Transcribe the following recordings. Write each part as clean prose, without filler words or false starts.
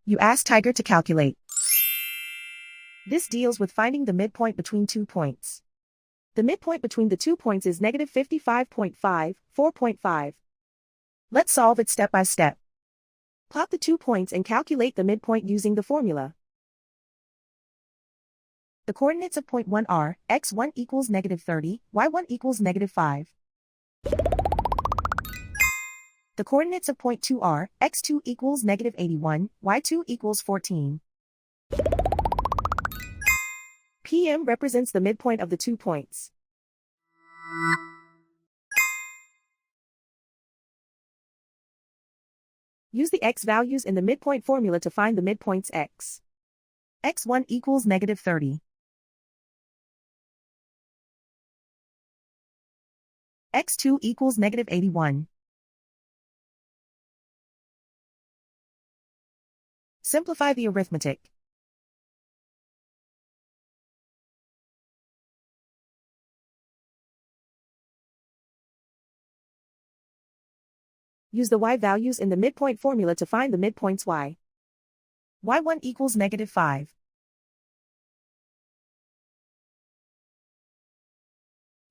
You ask Tiger to calculate. This deals with finding the midpoint between 2 points. The midpoint between the 2 points is negative 55.5, 4.5. Let's solve it step by step. Plot the 2 points and calculate the midpoint using the formula. The coordinates of point 1 are, x1 equals negative 30, y1 equals negative 5. The coordinates of point 2 are, x2 equals negative 81, y2 equals 14. PM represents the midpoint of the 2 points. Use the x values in the midpoint formula to find the midpoints x. x1 equals negative 30. x2 equals negative 81. Simplify the arithmetic. Use the y values in the midpoint formula to find the midpoints y. y1 equals negative 5.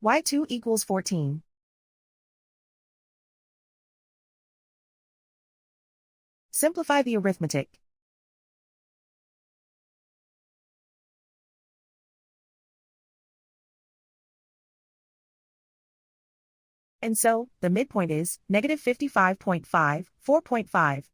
y2 equals 14. Simplify the arithmetic. And so, the midpoint is negative 55.5, 4.5.